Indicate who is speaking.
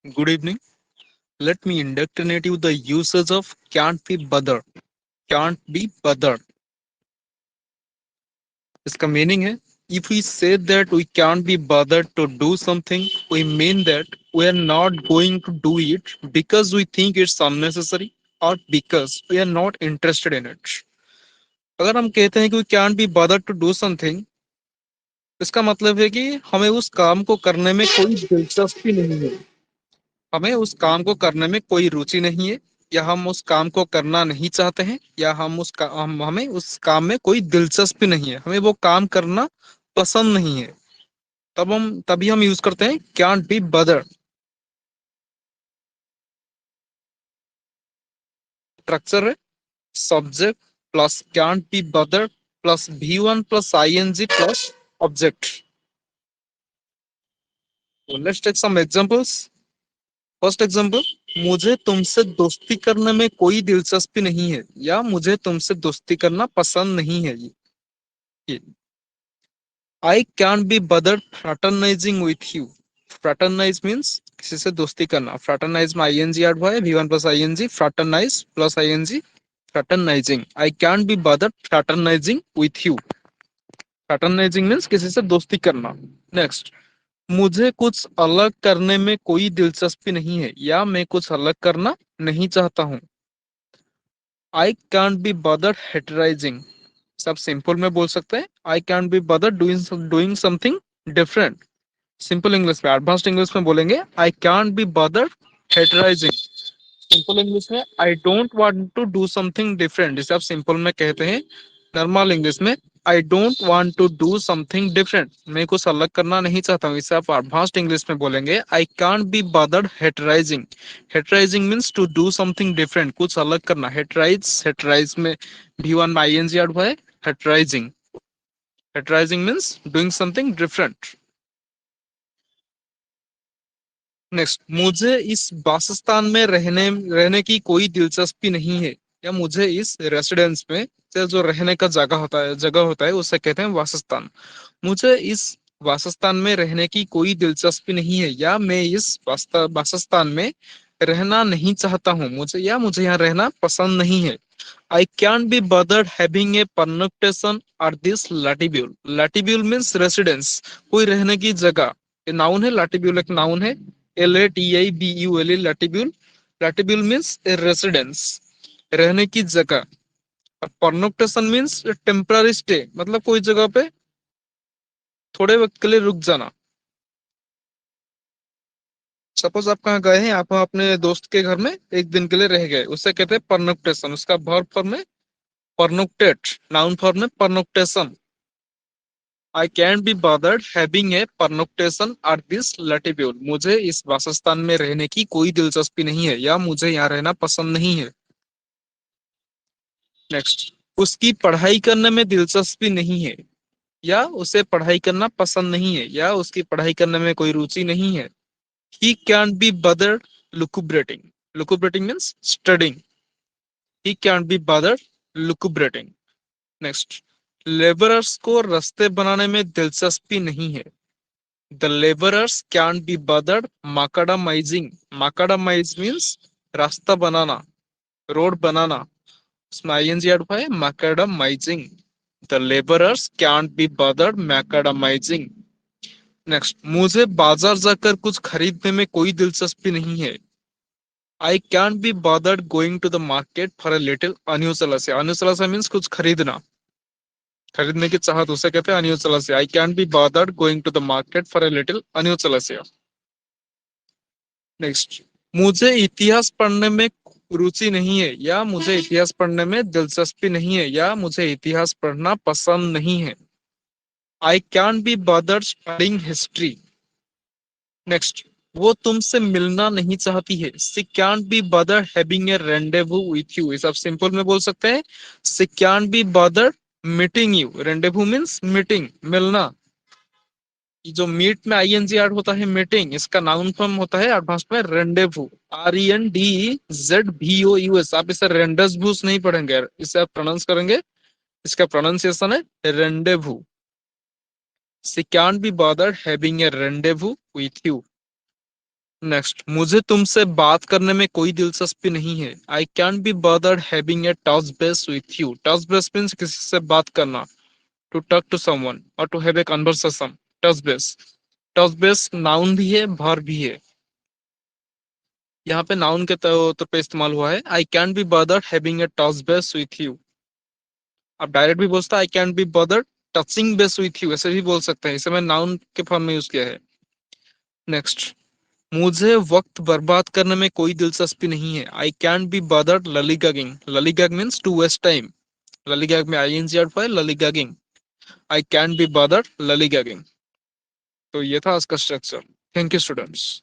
Speaker 1: Good evening. Let me indoctrinate you the usage of can't be bothered. Can't be bothered. इसका meaning है if we say that we can't be bothered to do something, we mean that we are not going to do it because we think it's unnecessary or because we are not interested in it. अगर हम कहते हैं कि we can't be bothered to do something, इसका मतलब है कि हमें उस काम को करने में कोई दिलचस्पी नहीं है, हमें उस काम को करने में कोई रुचि नहीं है, या हम उस काम को करना नहीं चाहते हैं, या हमें उस काम में कोई दिलचस्पी नहीं है, हमें वो काम करना पसंद नहीं है। तभी हम यूज करते हैं कैंट बी बदर। स्ट्रक्चर है subject plus can't be bother plus V1 plus ING plus object. Let's take some examples. First example, मुझे तुमसे दोस्ती करने में कोई दिलचस्पी नहीं है, या मुझे तुमसे दोस्ती करना पसंद नहीं है। ये आई can be bother fraternising with you. फ्रैटरनाइज means किसी से दोस्ती करना। फ्रैटरनाइज में ING ऐड हुआ है, V1 plus ING, fraternise plus ING, fraternising. I can be bother fraternising with you. Fraternising means किसी से दोस्ती करना। नेक्स्ट, मुझे कुछ अलग करने में कोई दिलचस्पी नहीं है, या मैं कुछ अलग करना नहीं चाहता हूँ। आई कैन बी बदर हेटराइजिंग। सब सिंपल में बोल सकते हैं आई कैन बी बदर doing something different. Simple English में, एडवांस्ड इंग्लिश में बोलेंगे आई can be bother हेटराइजिंग। Simple English में I don't want to do something different, जिसे आप सिंपल में कहते हैं। नॉर्मल इंग्लिश में I don't want to do something different, मैं कुछ अलग करना नहीं चाहता हूँ, इसे आप एडवांस्ड इंग्लिश में बोलेंगे आई can be bother heterising. Heterising means to do something different, कुछ अलग करना। हेटराइज में V1 में ING ऐड हुआ है, heterising. Heterising means doing something different. Next, मुझे इस वासस्थान में रहने की कोई दिलचस्पी नहीं है, या मुझे इस रेसिडेंस में, जो रहने का जगह होता है उसे कहते हैं वासस्थान। मुझे इस वासस्थान में रहने की कोई दिलचस्पी नहीं है, या मैं इस वासस्थान में रहना नहीं चाहता हूँ, मुझे यहाँ रहना पसंद नहीं है। I can be bothered having a pernoctation or this latibule. Latibule means residence, कोई रहने की जगह। नाउन है, लाटिब्यूल एक नाउन है। LATIBUL, लाटिब्यूल। लाटिब्यूल मीन्स ए रेसिडेंस, रहने की जगह। परनोटेशन मीन्स टेम्पररी स्टे, मतलब कोई जगह पे थोड़े वक्त के लिए रुक जाना। सपोज आप कहाँ गए हैं, आप अपने दोस्त के घर में एक दिन के लिए रह गए, उससे कहते हैं परनोक्टेशन। उसका वर्ब फॉर्म में परनोक्टेट, नाउन फॉर्म में pernoctation. I can be bothered having a pernoctation at this latitude. मुझे इस वासस्थान में रहने की कोई दिलचस्पी नहीं है, या मुझे यहाँ रहना पसंद नहीं है। नेक्स्ट, उसकी पढ़ाई करने में दिलचस्पी नहीं है, या उसे पढ़ाई करना पसंद नहीं है, या उसकी पढ़ाई करने में कोई रुचि नहीं है। He can't be bothered lucubrating. Lucubrating means studying. He can't be bothered lucubrating. Next, laborers को रास्ते बनाने में दिलचस्पी नहीं है। The laborers can't be bothered macadamizing. Macadamize means रास्ता बनाना, रोड बनाना। उसमें ING ऐड हुआ है, macadamizing. The laborers can't be bothered macadamizing. Next, मुझे बाजार जाकर कुछ खरीदने में कोई दिलचस्पी नहीं है। I can be bothered going to the market for a little अन्यूसलस्य। अन्यूसलस्य मीन्स कुछ खरीदना, खरीदने की चाहत, उसे कहते हैं अन्यूसलस्य। I can be bothered going to the market for a little अन्यूसलस्य। नेक्स्ट, मुझे इतिहास पढ़ने में रुचि नहीं है, या मुझे इतिहास पढ़ने में दिलचस्पी नहीं है, या मुझे इतिहास पढ़ना पसंद नहीं है। I can be bothered studying history. Next, वो तुमसे मिलना नहीं चाहती है। She can be bothered having a rendezvous with you. इस आप सिंपल में बोल सकते हैं she can be bothered meeting you. Rendezvous means meeting, मिलना। जो मीट में ING ऐड होता है, मीटिंग, इसका नाउन फॉर्म होता है एडवांस में रेंडेवू। RENDEZVOUS। आप इसे रेंडसवूस नहीं पढ़ेंगे, इसे आप प्रोनाउंस करेंगे, इसका प्रोनाउंसिएशन है rendezvous. She can be bothered having a rendezvous with you. Next, मुझे तुमसे बात करने में कोई दिलचस्पी नहीं है। I can be bothered having a touch base with you. Touch base means किसी से बात करना, टू टॉक टू समवन और to have a conversation. Touch base, touch base noun भी है, वर्ब भी है। यहाँ पे नाउन के तौर पे इस्तेमाल हुआ है। I can be bothered having a touch base with you. आप डायरेक्ट भी बोलता I can be bothered touching base with you, ऐसे भी बोल सकते हैं। इसे मैं नाउन के फॉर्म में यूज किया है। नेक्स्ट, मुझे वक्त बर्बाद करने में कोई दिलचस्पी नहीं है। I can be bothered lollygagging. Lollygag means to waste time. Lollygag में आईएनजी ऐड हुआ है, ललीगैगिंग। आई कैन बी बर्दर्ड ललीगैगिंग। तो ये था आज का स्ट्रक्चर। Thank you students.